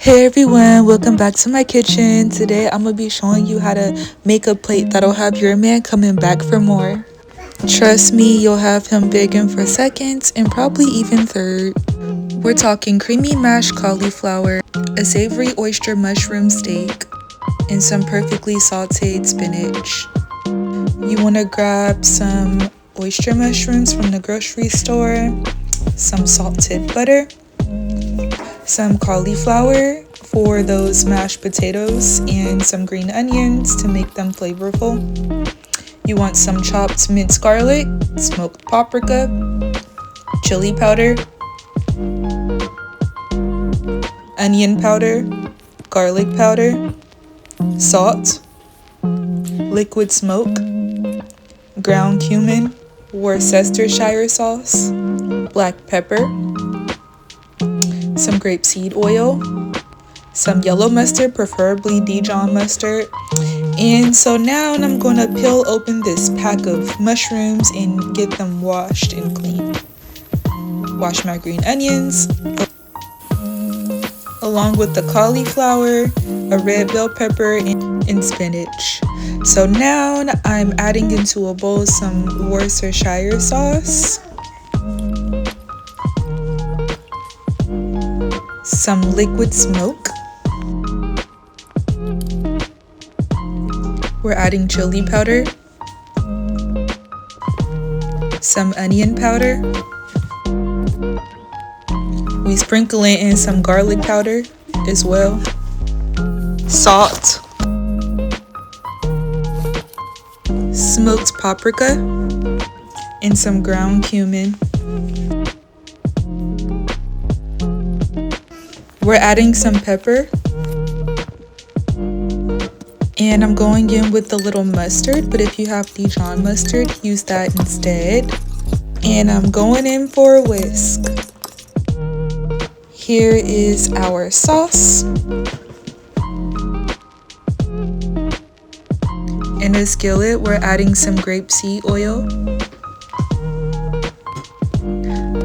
Hey everyone, welcome back to my kitchen. Today I'm gonna be showing you how to make a plate that'll have your man coming back for more. Trust me, you'll have him begging for seconds and probably even third. We're talking creamy mashed cauliflower, a savory oyster mushroom steak, and some perfectly sauteed spinach. You want to grab some oyster mushrooms from the grocery store, some salted butter, some cauliflower for those mashed potatoes, and some green onions to make them flavorful. You want some chopped minced garlic, smoked paprika, chili powder, onion powder, garlic powder, salt, liquid smoke, ground cumin, Worcestershire sauce, black pepper, some grapeseed oil, some yellow mustard, preferably Dijon mustard. And so now I'm going to peel open this pack of mushrooms and get them washed and clean. Wash my green onions along with the cauliflower, a red bell pepper, and spinach. So now I'm adding into a bowl some Worcestershire sauce, some liquid smoke. We're adding chili powder, some onion powder. We sprinkle it in some garlic powder as well, salt, smoked paprika, and some ground cumin. We're adding some pepper, and I'm going in with a little mustard, but if you have Dijon mustard, use that instead. And I'm going in for a whisk. Here is our sauce. In a skillet, we're adding some grapeseed oil.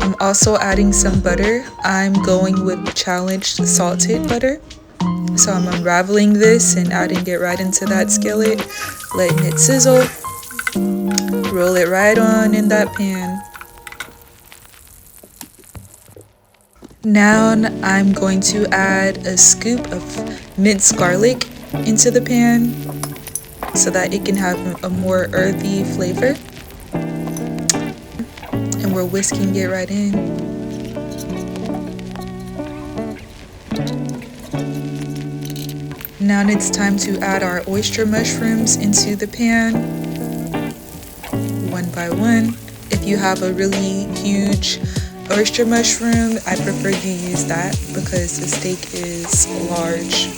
I'm also adding some butter. I'm going with challenged salted butter. So I'm unraveling this and adding it right into that skillet, letting it sizzle. Roll it right on in that pan. Now I'm going to add a scoop of minced garlic into the pan so that it can have a more earthy flavor. And we're whisking it right in. Now it's time to add our oyster mushrooms into the pan, one by one. If you have a really huge oyster mushroom, I prefer you use that because the steak is large.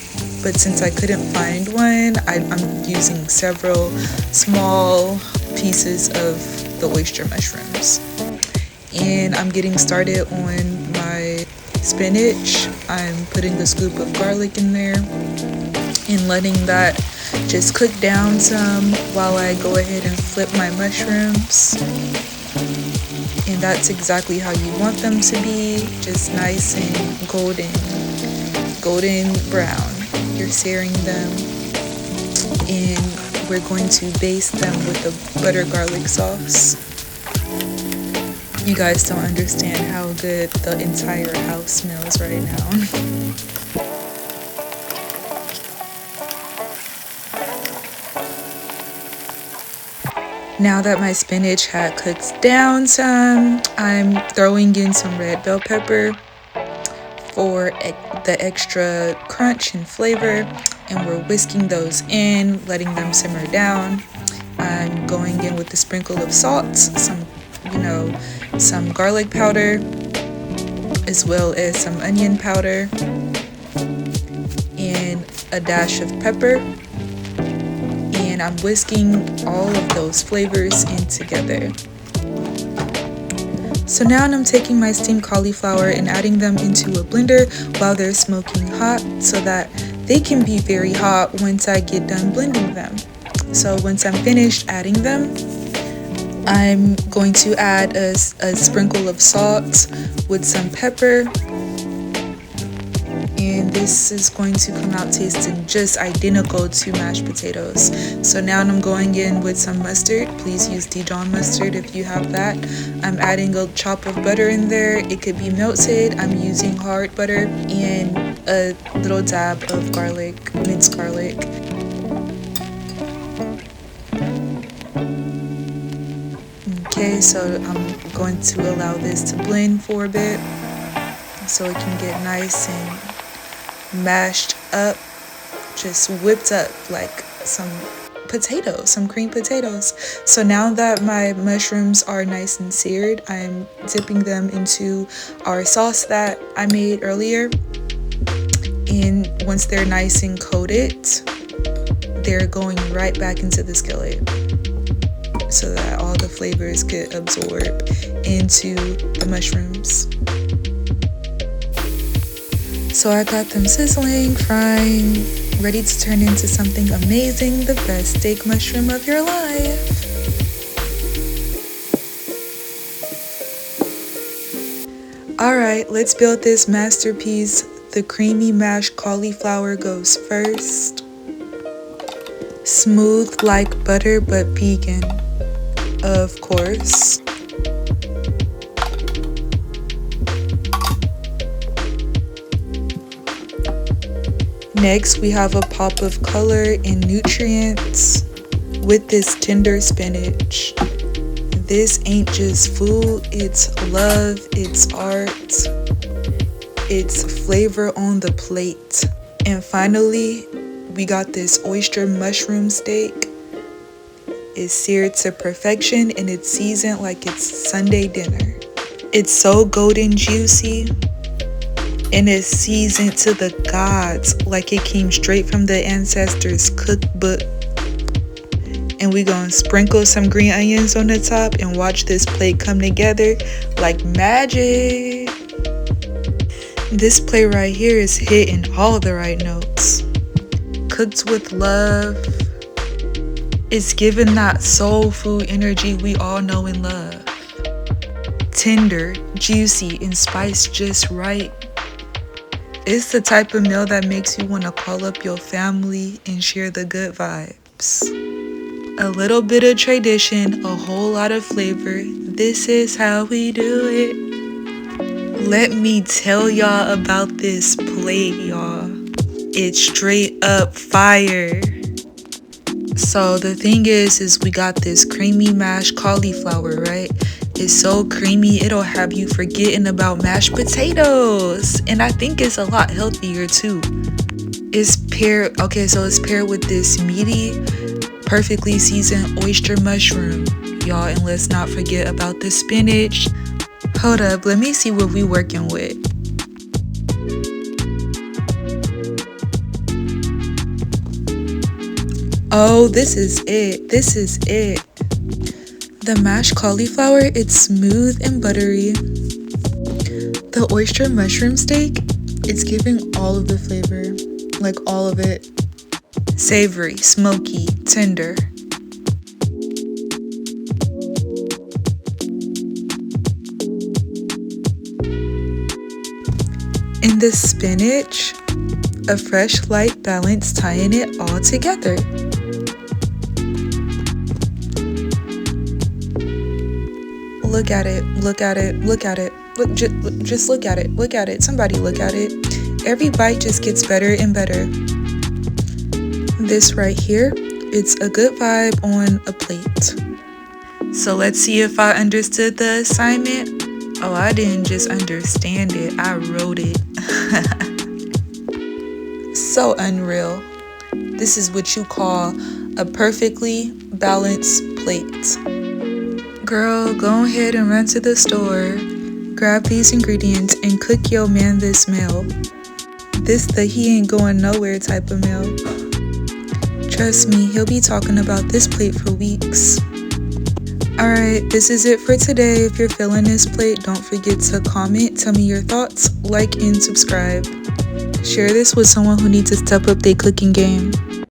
But since I couldn't find one, I'm using several small pieces of the oyster mushrooms. And I'm getting started on my spinach. I'm putting a scoop of garlic in there and letting that just cook down some while I go ahead and flip my mushrooms. And that's exactly how you want them to be, just nice and golden brown. You're searing them, and we're going to baste them with the butter garlic sauce. You guys don't understand how good the entire house smells right now. Now that my spinach had cooked down some, I'm throwing in some red bell pepper for the extra crunch and flavor, and we're whisking those in, letting them simmer down. I'm going in with a sprinkle of salt, some garlic powder, as well as some onion powder, and a dash of pepper. And I'm whisking all of those flavors in together. So now I'm taking my steamed cauliflower and adding them into a blender while they're smoking hot so that they can be very hot once I get done blending them. So once I'm finished adding them, I'm going to add a sprinkle of salt with some pepper and this is going to come out tasting just identical to mashed potatoes. So now I'm going in with some mustard. Please use Dijon mustard if you have that. I'm adding a chop of butter in there. It could be melted. I'm using hard butter, and a little dab of garlic, minced garlic. Okay, so I'm going to allow this to blend for a bit so it can get nice and mashed up, just whipped up like some potatoes, some creamed potatoes. So now that my mushrooms are nice and seared, I'm dipping them into our sauce that I made earlier. And once they're nice and coated, they're going right back into the skillet so that all the flavors get absorbed into the mushrooms. So I got them sizzling, frying, ready to turn into something amazing, the best steak mushroom of your life. Alright, let's build this masterpiece. The creamy mashed cauliflower goes first. Smooth like butter but vegan, of course. Next, we have a pop of color and nutrients with this tender spinach. This ain't just food, it's love, it's art, it's flavor on the plate. And finally, we got this oyster mushroom steak. It's seared to perfection and it's seasoned like it's Sunday dinner. It's so golden juicy and it's seasoned to the gods like it came straight from the ancestors' cookbook. And we gonna sprinkle some green onions on the top and watch this plate come together like magic. This plate right here is hitting all the right notes. Cooked with love. It's giving that soul food energy we all know and love. Tender, juicy, and spiced just right. It's the type of meal that makes you want to call up your family and share the good vibes. A little bit of tradition, a whole lot of flavor. This is how we do it. Let me tell y'all about this plate, y'all. It's straight up fire. So the thing is we got this creamy mashed cauliflower, right? It's so creamy, it'll have you forgetting about mashed potatoes. And I think it's a lot healthier too. It's paired with this meaty, perfectly seasoned oyster mushroom, y'all. And let's not forget about the spinach. Hold up, let me see what we working with. Oh, this is it. This is it. The mashed cauliflower, it's smooth and buttery. The oyster mushroom steak, it's giving all of the flavor, like all of it. Savory, smoky, tender. And the spinach, a fresh light balance tying it all together. Look at it, look at it, look at it. Just look at it, look at it. Somebody look at it. Every bite just gets better and better. This right here, it's a good vibe on a plate. So let's see if I understood the assignment. Oh, I didn't just understand it, I wrote it. So unreal. This is what you call a perfectly balanced plate. Girl, go ahead and run to the store, grab these ingredients, and cook your man this meal. This the he ain't going nowhere type of meal. Trust me, he'll be talking about this plate for weeks. Alright, this is it for today. If you're feeling this plate, don't forget to comment, tell me your thoughts, like, and subscribe. Share this with someone who needs to step up their cooking game.